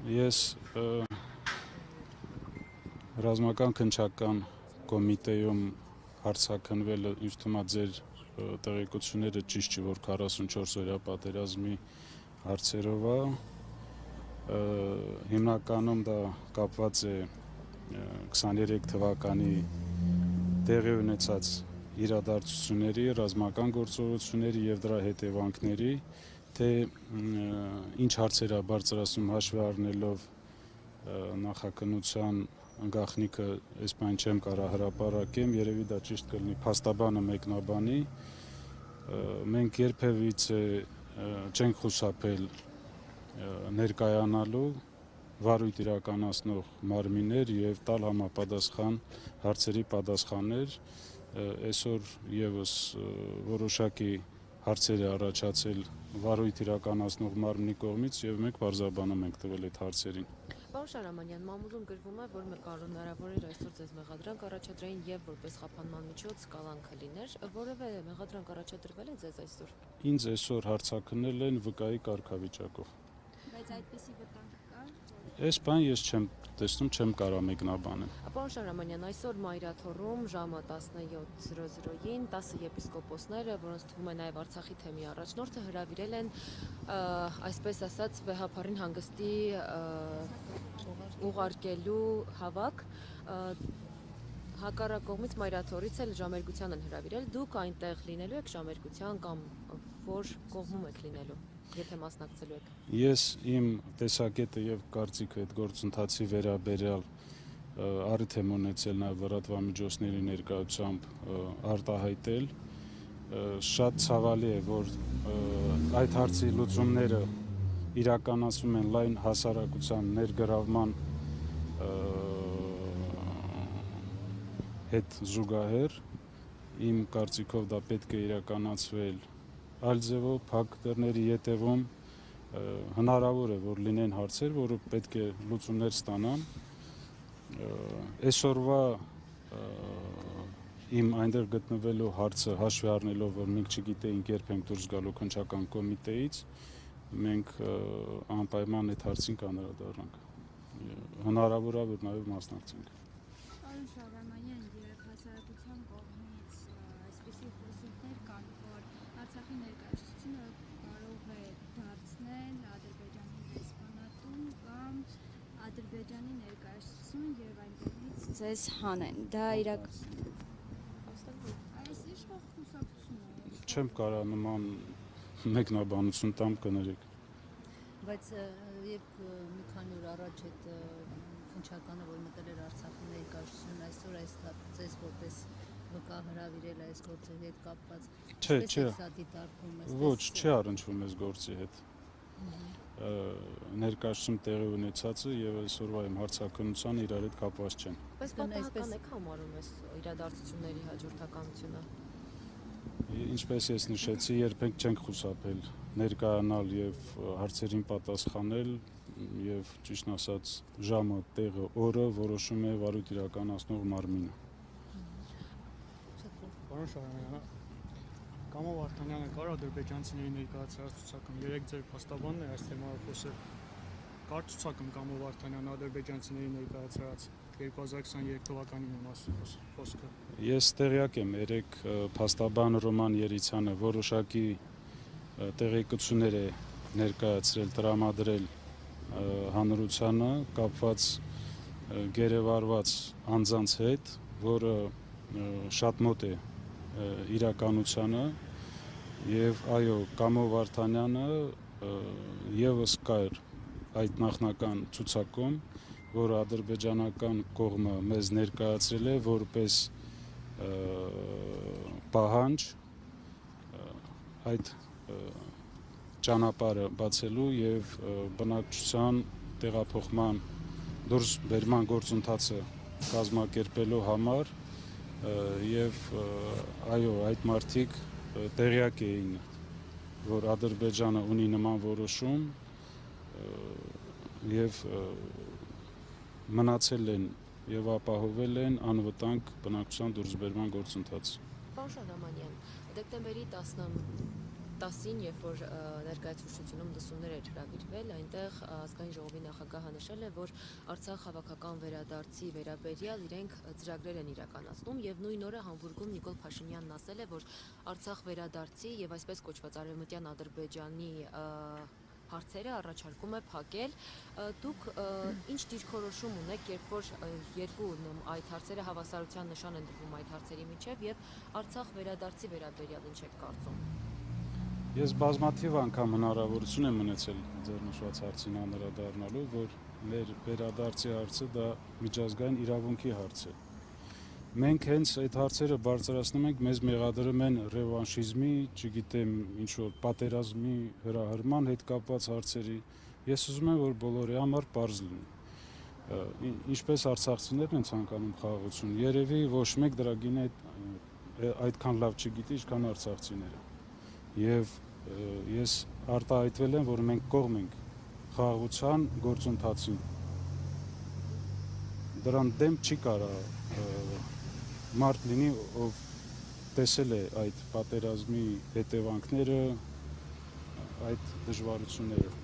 Ես ռազմական քննչական կոմիտեում հարցաքննվելը ինձ թվում է ձեր տեղեկությունները ճիշտ չի, որ 44 օրյա պատերազմի հարցերով է, հիմնականում դա կապված է 23 թվականի տեղի ունեցած իրադարձությունների, ռազմական գործողությունների եւ դրա հետևանքների, թե ինչ հարցեր է բարձրացնում հաշվի առնելով նախաքննության գաղտնիքը, այս բան չեմ կարող հրապարակեմ, երևի դա ճիշտ կլինի փաստաբանը մեկնաբանի, մենք երբևիցե չենք խուսափել ներկայանալու վարույթ իրականացնող մարմիններ եւ տալ համապատասխան հարցերի պատասխաններ, այսօր եւս որոշակի հարցեր է առաջացել վարույթ իրականացնող մարմնի կողմից եւ մենք բարձրաբանում ենք տվել այդ հարցերին։ Պարոն Շարամանյան, մամուլում գրվում է, որ հնարավոր էր այսօր ձեզ մեղադրանք առաջադրեին եւ որպես խափանման միջոց կալանքը լիներ, որևէ մեղադրանք առաջադրվել է ձեզ այսօր։ Ինձ այսօր հարցաքննել են վկայի կարգավիճակով։ Բայց այդպիսի վտանգ կա։ Այս բան ես չեմ տեսնում, չեմ կարող մեկնաբանել։ Պարոն Շարամանյան, այսօր Մայրաթորում ժամը 17:00-ին 10 եպիսկոպոսները, որոնց թվում է նաև Արցախի թեմի առաջնորդը, հրավիրել են այսպես ասած վեհափառին հանգստի ուղարկելու հավաք, հակառակողմից Մայրաթորից էլ ժամերգության են հրավիրել, դուք այնտեղ լինելու եք ժամերգության կամ որ կողմում եք լինելու, եթե մասնակցելու եք։ Ես իմ տեսակետը եւ կարծիքը այդ գործընթացի վերաբերյալ առիթ եմ ունեցել նաեւ լրատվամիջոցների ներկայությամբ արտահայտել, շատ ցավալի է, որ այդ հարցի լուծումները իրականացվում են լայն հասարակության ներգրավման հետ զուգահեռ, իմ կարծիքով դա պետք է իրականացվել այլ ձևով, փակ դռների ետևում, հնարավոր է, որ լինեն հարցեր, որը պետք է լուծումներ ստանան, այսօրվա իմ այնտեղ գտնվելու հարցը հաշվի առնելով, որ մենք չգիտեինք երբ ենք դուրս գալու քննչական կոմիտեից, մենք անպայման այդ հարցին կանդրադառնանք, հնարավոր է, որ նաև մասնակցենք։ Պարոն Շարամանյան, երբ հասարակության կողմից այսպիսի խոսունքներ կան, որ Արցախի ներկայացությունը կարող է դարձնել Ադրբեջանի դեսպանատուն կամ Ադրբեջանի ներկայացություն եւ այնտեղից ձեզ հանեն, դա այս ինչ խուսափություն է։ Չեմ կարող նման մեկնաբանություն տամ, կներեք։ Բայց երբ մի քանի օր առաջ այդ քննչականը, որ մտել էր Արցախի ներկայացությունն, այսօր այս ձեզ որպես վկա հրավիրել այս գործի հետ կապված, Չէ, սա դիտարկվում է։ ոչ, չի առնչվում այս գործի հետ։ Ներկայացում տեղի ունեցածը եւ այսօրվա իմ հարցաքննությանը իրար հետ կապված չեն։ Բայց պատահական եք համարում այս իրադարձությունների հաջորդականությունը։ Ինչպես ես նշեցի, երբեք չենք խուսափել ներկայանալ եւ հարցերին պատասխանել եւ ճիշտն ասած ժամը, տեղը, օրը որոշում է վարույթ իրականացնող մարմինը։ Պարոն Շարամանյան, Կամո Վարդանյանը կար ադրբեջանցիների ներկայացրած ցուցակում, երեք ձեր փաստաբանն է այս թեմայով խոսել, կար ցուցակում Կամո Վարդանյանը ադրբեջանցիների ներկայացրած 2023 թվականի խոսքը։ Ես տեղյակ եմ, երեք փաստաբան Ռոման Երիցյանը որոշակի տեղեկություններ է ներկայացրել, տրամադրել հանրությանը կապված գերեվարված անձանց հետ, որը շատ մոտ է իրականությանը եւ այո, Կամո Վարդանյանը եւս կար այդ նախնական ցուցակում, որը ադրբեջանական կողմը մեզ ներկայացրել է որպես պահանջ այդ ճանապարհը բացելու եւ բնակչության տեղափոխման դուրս բերման գործընթացը կազմակերպելու համար եւ այո, այդ մարդիկ տեղյակ էին, որ Ադրբեջանը ունի նման որոշում եւ մնացել են եւ ապահովել են անվտանգ բնակչության դուրսբերման գործընթաց։ Պարոն Շարամանյան, դեկտեմբերի 10-ին, երբ որ ներկայացուցչությունում լսումներ էր հրավիրվել, այնտեղ ազգային ժողովի նախագահը նշել է, որ Արցախ հավաքական վերադարձի վերաբերյալ իրենք ծրագրեր են իրականացնում եւ նույն օրը Համբուրգում Նիկոլ Փաշինյանն ասել է, որ Արցախ վերադարձի եւ այսպես կոչված Արևմտյան Ադրբեջանի հարցերը առաջարկում է փակել։ Դուք ինչ դիրքորոշում ունեք, երբ որ երկու այդ հարցերը հավասարության նշան են դրվում այդ հարցերի միջև եւ Արցախ վերադարձի վերաբերյալ ինչ եք կարծում։ Ես բազմաթիվ անգամ հնարավորություն եմ ունեցել ձեր նշված հարցին անդրադառնալու, որ մեր վերադարձի հարցը դա միջազգային իրավունքի հարց է։ Մենք հենց այդ հարցերը բարձրացնում ենք, մեզ մեղադրում են ռևանշիզմի, չգիտեմ, ինչ-որ պատերազմի հրահրման հետ կապված հարցերի։ Ես ուզում եմ, որ բոլորի համար պարզ լինի։ Ինչպես արցախցիներն են ցանկանում խաղաղություն, երևի ոչ մեկ դրա գինը այդքան լավ չգիտի, ինչքան արցախցիները։ Եվ ես արտահայտվել եմ, որ մենք կողմ ենք խաղաղության գործընթացին։ Դրան դեմ չի կարող մարդ լինի, ով տեսել է այդ պատերազմի հետևանքները, այդ դժվարությունները։